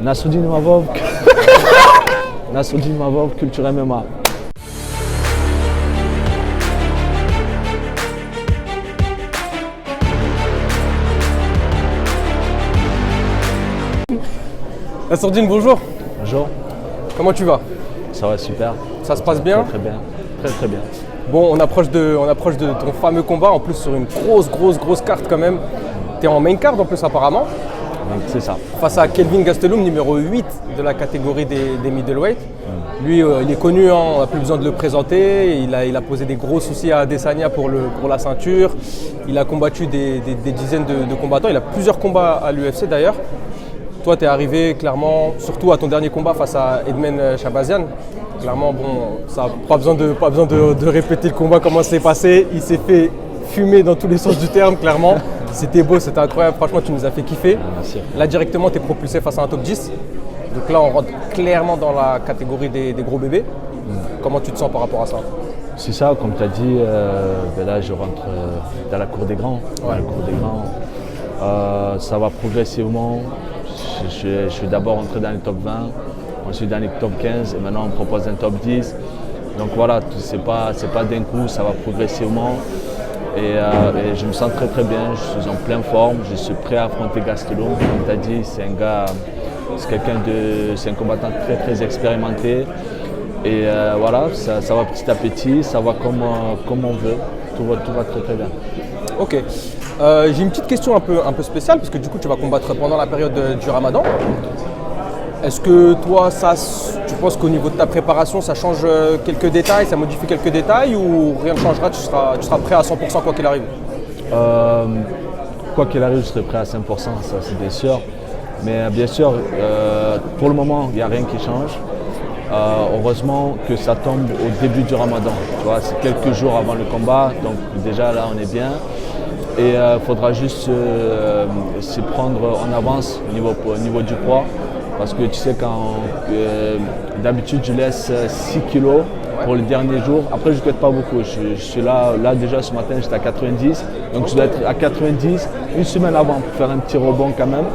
Nassoudine Mavov. Nassoudine Mavov, Culture MMA. Nassoudine, bonjour. Bonjour. Comment tu vas? Ça va super. Ça se passe bien? Très bien. Très bien. Bon, on approche de ton fameux combat, en plus sur une grosse carte quand même. T'es en main card en plus apparemment. Donc, c'est ça. Face à Kelvin Gastelum, numéro 8 de la catégorie des middleweight. Lui, il est connu, hein, on n'a plus besoin de le présenter. Il a posé des gros soucis à Adesanya pour la ceinture. Il a combattu des dizaines de combattants. Il a plusieurs combats à l'UFC d'ailleurs. Toi, tu es arrivé clairement, surtout à ton dernier combat face à Edmen Shabazian. Clairement, bon, ça pas besoin de répéter le combat, comment c'est passé. Il s'est fait fumer dans tous les sens du terme, clairement. C'était beau, c'était incroyable. Franchement, tu nous as fait kiffer. Merci. Là, directement, tu es propulsé face à un top 10. Donc là, on rentre clairement dans la catégorie des gros bébés. Comment tu te sens par rapport à ça? C'est ça, comme tu as dit, là je rentre dans la cour des grands. Ouais. Dans la cour des grands. Ça va progressivement. Je suis d'abord entré dans les top 20, ensuite dans les top 15 et maintenant on me propose un top 10. Donc voilà, c'est pas d'un coup, ça va progressivement. Et je me sens très bien, je suis en pleine forme, je suis prêt à affronter Gastelum. Comme tu as dit, c'est un combattant très expérimenté. Et voilà, ça va petit à petit, ça va comme on veut, tout va très bien. Ok. J'ai une petite question un peu spéciale, parce que du coup tu vas combattre pendant la période du Ramadan. Est-ce que toi, tu penses qu'au niveau de ta préparation, ça change quelques détails, ça modifie quelques détails ou rien ne changera, tu seras prêt à 100% quoi qu'il arrive? Quoi qu'il arrive, je serai prêt à 100%, ça c'est bien sûr. Mais bien sûr, pour le moment, il n'y a rien qui change. Heureusement que ça tombe au début du Ramadan. Tu vois, c'est quelques jours avant le combat, donc déjà là on est bien. Et il faudra juste se prendre en avance au niveau du poids. Parce que tu sais, d'habitude je laisse 6 kilos pour le dernier jour. Après je ne quitte pas beaucoup. Je suis là déjà ce matin j'étais à 90. Donc je dois être à 90 une semaine avant pour faire un petit rebond quand même.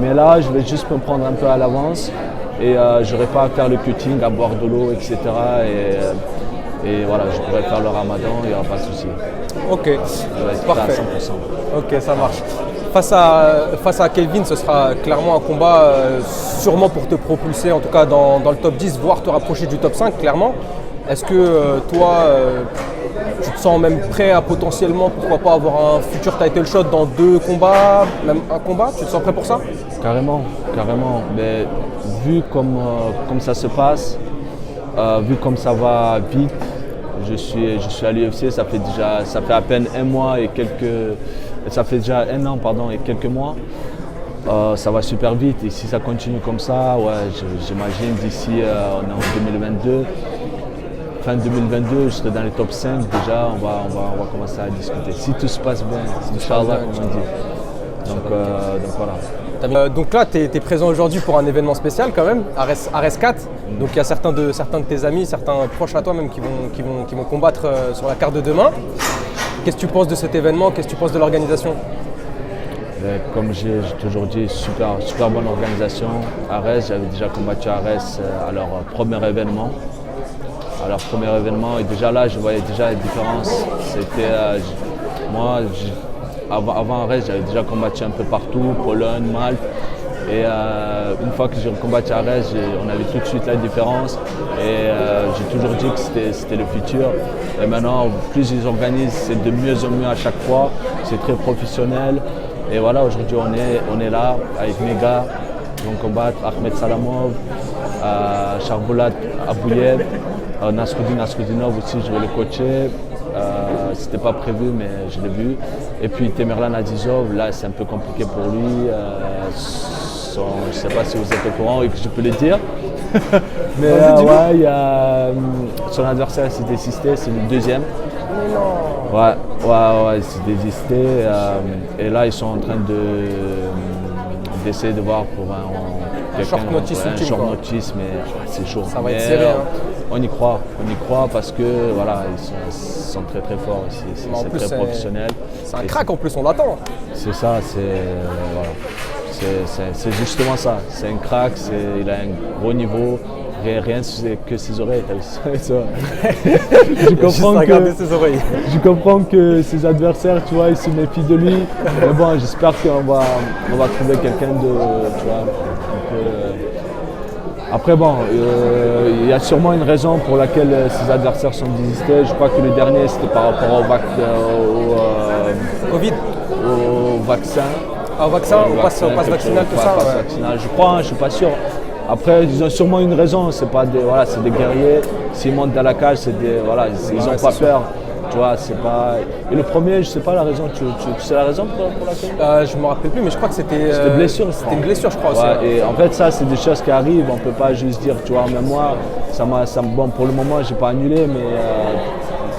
Mais là je vais juste me prendre un peu à l'avance. Et je n'aurai pas à faire le cutting, à boire de l'eau, etc. Et voilà, je pourrais faire le Ramadan, il n'y aura pas de souci. Ok, parfait. À 100%. Ok, ça marche. Face à Kelvin, ce sera clairement un combat sûrement pour te propulser, en tout cas dans le top 10, voire te rapprocher du top 5, clairement. Est-ce que toi, tu te sens même prêt à potentiellement, pourquoi pas, avoir un futur title shot dans 2 combats, même un combat? Tu te sens prêt pour ça? Carrément. Mais vu comme ça se passe, vu comme ça va vite, je suis à l'UFC, ça fait à peine un mois et ça fait déjà un an et quelques mois. Ça va super vite et si ça continue comme ça, ouais, j'imagine d'ici on est en 2022. Fin 2022, je serai dans les top 5 déjà, on va commencer à discuter. Si tout se passe bien, Inch'Allah comme on dit. Donc voilà. Donc là, tu es présent aujourd'hui pour un événement spécial quand même, Ares 4. Donc il y a certains de tes amis, certains proches à toi même qui vont combattre sur la carte de demain. Qu'est-ce que tu penses de cet événement? Qu'est-ce que tu penses de l'organisation? Comme j'ai toujours dit, super bonne organisation. Ares, j'avais déjà combattu Ares à leur premier événement. Et déjà là, je voyais déjà la différence. C'était moi, avant Ares, j'avais déjà combattu un peu partout, Pologne, Malte. Et une fois que j'ai combattu Ares, on avait tout de suite la différence. Et j'ai toujours dit que c'était le futur. Et maintenant, plus ils organisent, c'est de mieux en mieux à chaque fois. C'est très professionnel. Et voilà, aujourd'hui, on est là avec mes gars. Ils vont combattre Ahmed Salamov, Charboulat Abouyev, Nasrudinov aussi, je vais le coacher. C'était pas prévu, mais je l'ai vu. Et puis Temerlan Adizov, là, c'est un peu compliqué pour lui. Je ne sais pas si vous êtes au courant et que je peux le dire. Mais ouais, son adversaire s'est désisté, c'est le deuxième. Ouais, il s'est désisté. Et là, ils sont en train d'essayer de voir pour un short notice ultime. Short notice, mais c'est chaud. Ça va être serré. On y croit parce que voilà, ils sont très forts ici. C'est très professionnel. C'est un crack en plus, on l'attend. C'est ça, C'est justement ça. C'est un crack, il a un gros niveau. Rien que ses oreilles, t'as vu ça. Je comprends que ses adversaires, tu vois, ils se méfient de lui. Mais bon, j'espère qu'on va trouver quelqu'un de, tu vois, un peu. Après bon, il y a sûrement une raison pour laquelle ses adversaires sont désistés. Je crois que le dernier c'était par rapport au Covid. Au vaccin. Au vaccin, au passe vaccinal, tout ça. Passe vaccinal, je crois, je suis pas sûr. Après, ils ont sûrement une raison, c'est des guerriers. S'ils montent dans la cage, ils n'ont pas peur. Tu vois, c'est pas. Et le premier, je sais pas la raison. Tu sais la raison pour laquelle je me rappelle plus, mais je crois que c'était. C'était blessure. C'était une blessure, je crois aussi. Ouais, et en fait, ça, c'est des choses qui arrivent. On peut pas juste dire, tu vois, même moi, bon, pour le moment, j'ai pas annulé, mais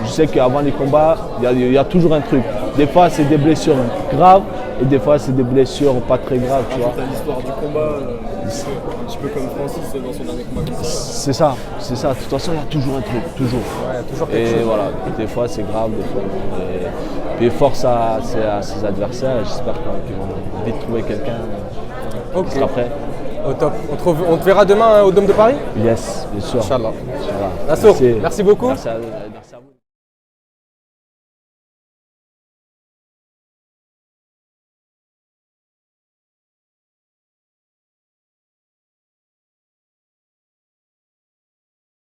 je sais qu'avant les combats, il y a toujours un truc. Des fois, c'est des blessures graves. Et des fois, c'est des blessures pas très graves, tu vois. T'as l'histoire du combat, un petit peu comme Francis dans son dernier combat. C'est ça. De toute façon, il y a toujours un truc, toujours. Ouais, toujours quelque chose. Et voilà, des fois, c'est grave, des fois non. Et force à ses adversaires. J'espère qu'ils vont vite trouver quelqu'un qui sera prêt. Au top. On te verra demain au Dôme de Paris ? Yes, bien sûr. Inch'Allah. Nassour, merci beaucoup. Merci à vous.